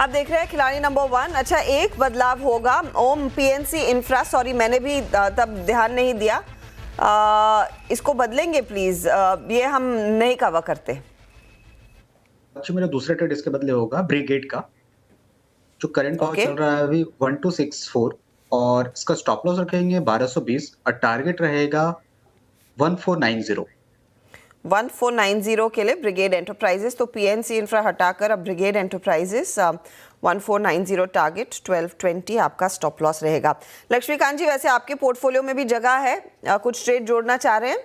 आप देख रहे हैं खिलाड़ी नंबर 1। अच्छा, एक बदलाव होगा ओम, पीएनसी इंफ्रा, सॉरी मैंने भी तब ध्यान नहीं दिया, इसको बदलेंगे प्लीज, ये हम नहीं कवर करते। अच्छा, मेरा दूसरा ट्रेड इसके बदले होगा ब्रिगेड का, जो करंट भाव ओके, चल रहा है अभी 1264 और इसका स्टॉप लॉस रखेंगे 1220 और टारगेट रहेगा 1490। 1490 के लिए ब्रिगेड एंटरप्राइजेस, तो पीएनसी इंफ्रा हटाकर अब ब्रिगेड एंटरप्राइजेस 1490 टारगेट, 1220 आपका स्टॉप लॉस रहेगा। लक्ष्मीकांत जी, वैसे आपके पोर्टफोलियो में भी जगह है, कुछ ट्रेड जोड़ना चाह रहे हैं?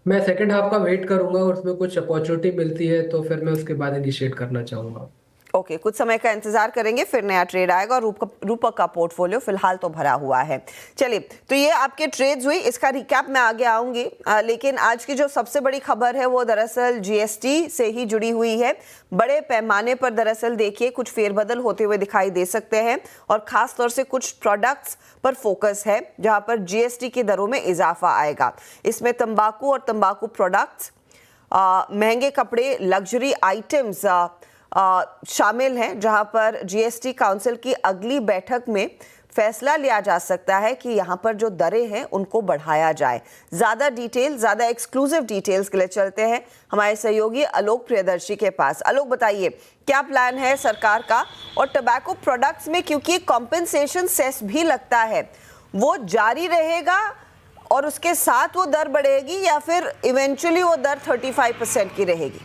मैं सेकंड हाफ का वेट करूंगा और उसमें कुछ अपॉर्चुनिटी मिलती है तो फिर मैं उसके बाद इनिशिएट करना चाहूंगा। ओके, कुछ समय का इंतजार करेंगे, फिर नया ट्रेड आएगा। और रूपक का पोर्टफोलियो फिलहाल तो भरा हुआ है। चलिए, तो ये आपके ट्रेड्स हुई, इसका रिकैप मैं आगे आऊंगी, लेकिन आज की जो सबसे बड़ी खबर है वो दरअसल जीएसटी से ही जुड़ी हुई है। बड़े पैमाने पर दरअसल देखिए कुछ फेरबदल होते हुए दिखाई दे सकते हैं, और खास तौर से कुछ प्रोडक्ट्स पर फोकस है जहां पर जीएसटी की दरों में इजाफा आएगा। इसमें तंबाकू और तंबाकू प्रोडक्ट्स, महंगे कपड़े, लग्जरी आइटम्स शामिल हैं, जहां पर जीएसटी काउंसिल की अगली बैठक में फैसला लिया जा सकता है कि यहां पर जो दरें हैं उनको बढ़ाया जाए। ज़्यादा डिटेल, ज़्यादा एक्सक्लूसिव डिटेल्स के लिए चलते हैं हमारे सहयोगी आलोक प्रियदर्शी के पास। आलोक, बताइए क्या प्लान है सरकार का, और टबैको प्रोडक्ट्स में क्योंकि कॉम्पेंसेशन सेस भी लगता है, वो जारी रहेगा और उसके साथ वो दर बढ़ेगी, या फिर इवेंचुअली वो दर 35% की रहेगी?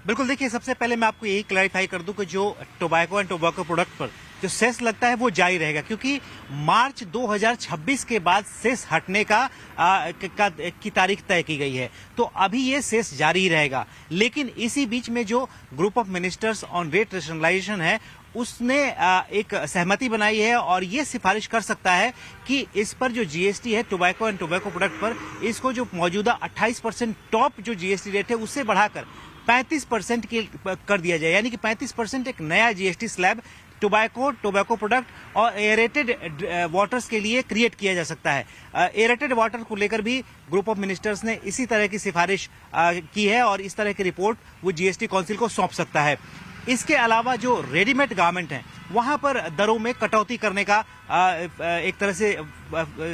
बिल्कुल, देखिए सबसे पहले मैं आपको यही क्लैरिफाई कर दूं कि जो टोबैको एंड टोबैको प्रोडक्ट पर जो सेस लगता है वो जारी रहेगा, क्योंकि मार्च 2026 के बाद सेस हटने की तारीख तय की गई है, तो अभी ये सेस जारी रहेगा। लेकिन इसी बीच में जो group of ministers on rate rationalisation है उसने एक सहमति बनाई है और ये सिफारिश कर सकता है कि इस पर जो जीएसटी है टोबैको एंड टोबैको प्रोडक्ट पर, इसको जो मौजूदा 28% टॉप जो जीएसटी रेट है उससे बढ़ाकर 35% कर दिया जाए, यानी कि 35% एक नया जीएसटी स्लैब टोबैको प्रोडक्ट और एयरेटेड वाटर्स के लिए क्रिएट किया जा सकता है। एयरेटेड वाटर को लेकर भी ग्रुप ऑफ मिनिस्टर्स ने इसी तरह की सिफारिश की है और इस तरह की रिपोर्ट वो जीएसटी काउंसिल को सौंप सकता है। इसके अलावा जो रेडीमेड गारमेंट हैं वहां पर दरों में कटौती करने का एक तरह से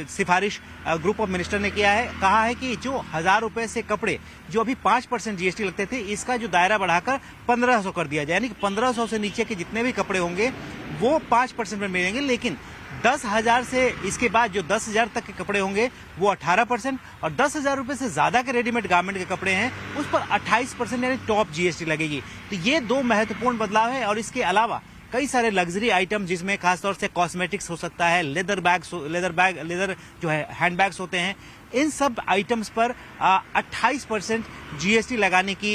सिफारिश ग्रुप ऑफ मिनिस्टर ने किया है। कहा है कि जो 1000 रुपए से कपड़े जो अभी 5% जीएसटी लगते थे, इसका जो दायरा बढ़ाकर 1500 कर दिया जाए, यानी कि 1500 से नीचे के जितने भी कपड़े होंगे वो 5% में मिलेंगे, लेकिन 10,000 से इसके बाद जो 10,000 तक के कपड़े होंगे वो 18% और 10,000 रुपए से ज्यादा के रेडीमेड गारमेंट के कपड़े हैं उस पर 28% यानी टॉप जीएसटी लगेगी। तो ये दो महत्वपूर्ण बदलाव है। और इसके अलावा कई सारे लग्जरी आइटम, जिसमें खासतौर से कॉस्मेटिक्स हो सकता है, लेदर जो है हैंडबैग्स होते हैं, इन सब आइटम्स पर 28% जीएसटी लगाने की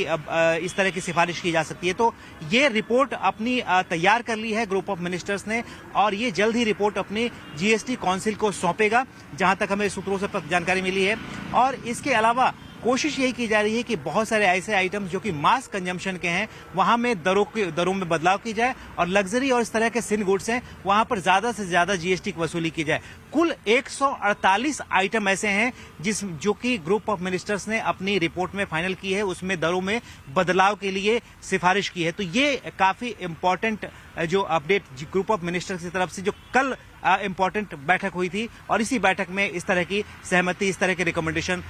इस तरह की सिफारिश की जा सकती है। तो ये रिपोर्ट अपनी तैयार कर ली है ग्रुप ऑफ मिनिस्टर्स ने और ये जल्द ही रिपोर्ट अपनी जीएसटी काउंसिल को सौंपेगा, जहां तक हमें सूत्रों से जानकारी मिली है। और इसके अलावा कोशिश यही की जा रही है कि बहुत सारे ऐसे आइटम्स जो कि मास कंजम्पशन के हैं वहां में दरों में बदलाव की जाए और लग्जरी और इस तरह के सिन गुड्स हैं वहां पर ज्यादा से ज्यादा जीएसटी की वसूली की जाए। कुल 148 आइटम ऐसे हैं जो कि ग्रुप ऑफ मिनिस्टर्स ने अपनी रिपोर्ट में फाइनल की है, उसमें दरों में बदलाव के लिए सिफारिश की है। तो ये काफी इंपॉर्टेंट जो अपडेट ग्रुप ऑफ मिनिस्टर्स की तरफ से जो कल इंपॉर्टेंट बैठक हुई थी और इसी बैठक में इस तरह की सहमति, इस तरह के रिकमेंडेशन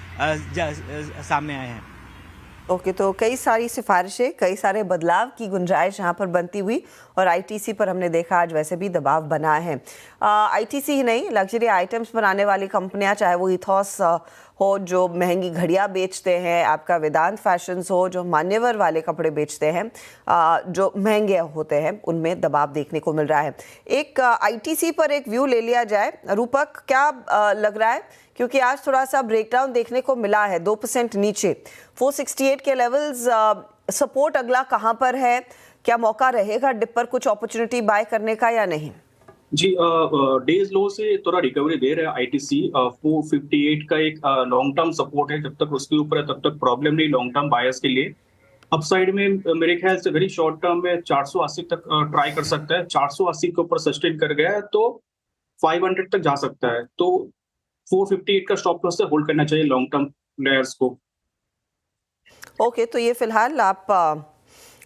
सामने आए हैं। ओके, तो कई सारी सिफारिशें, कई सारे बदलाव की गुंजाइश यहाँ पर बनती हुई, और आईटीसी पर हमने देखा आज वैसे भी दबाव बना है। आईटीसी ही नहीं, लग्जरी आइटम्स बनाने वाली कंपनियां, चाहे वो इथॉस हो जो महंगी घड़ियां बेचते हैं, आपका वेदांत फैशंस हो जो मान्यवर वाले कपड़े बेचते हैं, जो महंगे होते हैं, उनमें दबाव देखने को मिल रहा है। एक आईटीसी पर एक व्यू ले लिया जाए, रूपक क्या लग रहा है, क्योंकि आज थोड़ा सा ब्रेकडाउन देखने को मिला है, 2% नीचे, 468 के लेवल्स, सपोर्ट अगला कहां पर है, क्या मौका रहेगा डिप पर कुछ अपॉर्चुनिटी बाय करने का या नहीं? जी, डेज लो से थोड़ा रिकवरी दे रहा है आईटीसी। 458 का एक लॉन्ग टर्म सपोर्ट है, जब तक उसके ऊपर है तब तक प्रॉब्लम नहीं लॉन्ग टर्म बायर्स के लिए। अपसाइड में मेरे ख्याल से वेरी शॉर्ट टर्म में 480 तक ट्राई कर सकता है। 480 के ऊपर सस्टेन कर गया है तो 500 तक जा सकता है, तो 458 का स्टॉप लॉस से होल्ड करना चाहिए लॉन्ग टर्म प्लेयर्स को। ओके, तो ये फिलहाल आप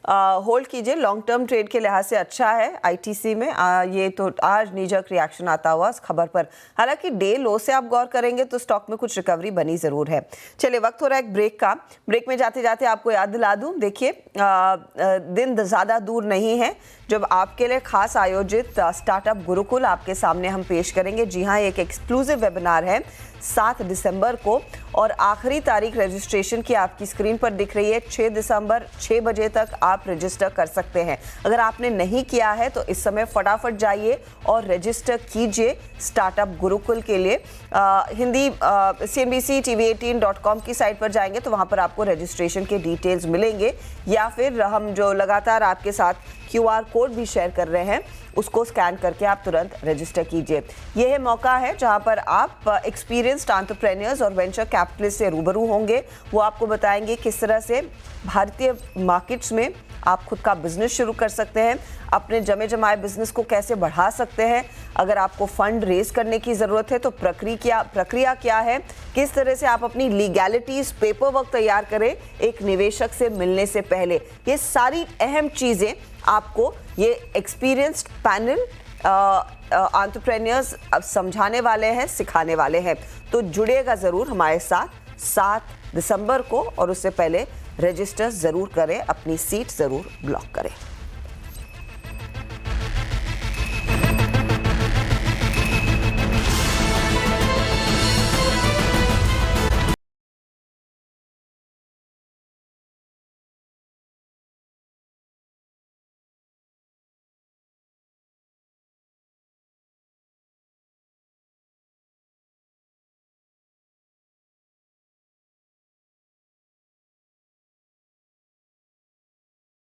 होल्ड कीजिए, लॉन्ग टर्म ट्रेड के लिहाज से अच्छा है आईटीसी में। ये तो आज नीजक रिएक्शन आता हुआ इस खबर पर, हालांकि डे लो से आप गौर करेंगे तो स्टॉक में कुछ रिकवरी बनी जरूर है। चलिए वक्त हो रहा है एक ब्रेक का। ब्रेक में जाते जाते आपको याद दिला दूं, देखिए दिन ज़्यादा दूर नहीं है जब आपके लिए खास आयोजित स्टार्टअप गुरुकुल आपके सामने हम पेश करेंगे। जी हाँ, एक एक्सक्लूसिव वेबिनार है 7 दिसंबर को और आखिरी तारीख रजिस्ट्रेशन की आपकी स्क्रीन पर दिख रही है। 6 दिसंबर 6 बजे तक आप रजिस्टर कर सकते हैं। अगर आपने नहीं किया है तो इस समय फटाफट जाइए और रजिस्टर कीजिए स्टार्टअप गुरुकुल के लिए। हिंदी CNBC-TV18.com की साइट पर जाएंगे तो वहां पर आपको रजिस्ट्रेशन के डिटेल्स मिलेंगे, या फिर हम जो लगातार आपके साथ QR कोड भी शेयर कर रहे हैं उसको स्कैन करके आप तुरंत रजिस्टर कीजिए। यह है मौका है जहां पर आप एक्सपीरियंस्ड एंटरप्रेन्योर्स और वेंचर कैपिटलिस्ट से रूबरू होंगे। वो आपको बताएंगे किस तरह से भारतीय मार्केट्स में आप खुद का बिजनेस शुरू कर सकते हैं, अपने जमे जमाए बिजनेस को कैसे बढ़ा सकते हैं। अगर आपको फंड रेज करने की ज़रूरत है तो प्रक्रिया क्या है, किस तरह से आप अपनी लीगैलिटीज़ पेपर वर्क तैयार करें एक निवेशक से मिलने से पहले। ये सारी अहम चीज़ें आपको ये एक्सपीरियंस्ड पैनल एंटरप्रेन्योर्स समझाने वाले हैं, सिखाने वाले हैं। तो जुड़िएगा ज़रूर हमारे साथ 7 दिसंबर को, और उससे पहले रजिस्टर ज़रूर करें, अपनी सीट ज़रूर ब्लॉक करें।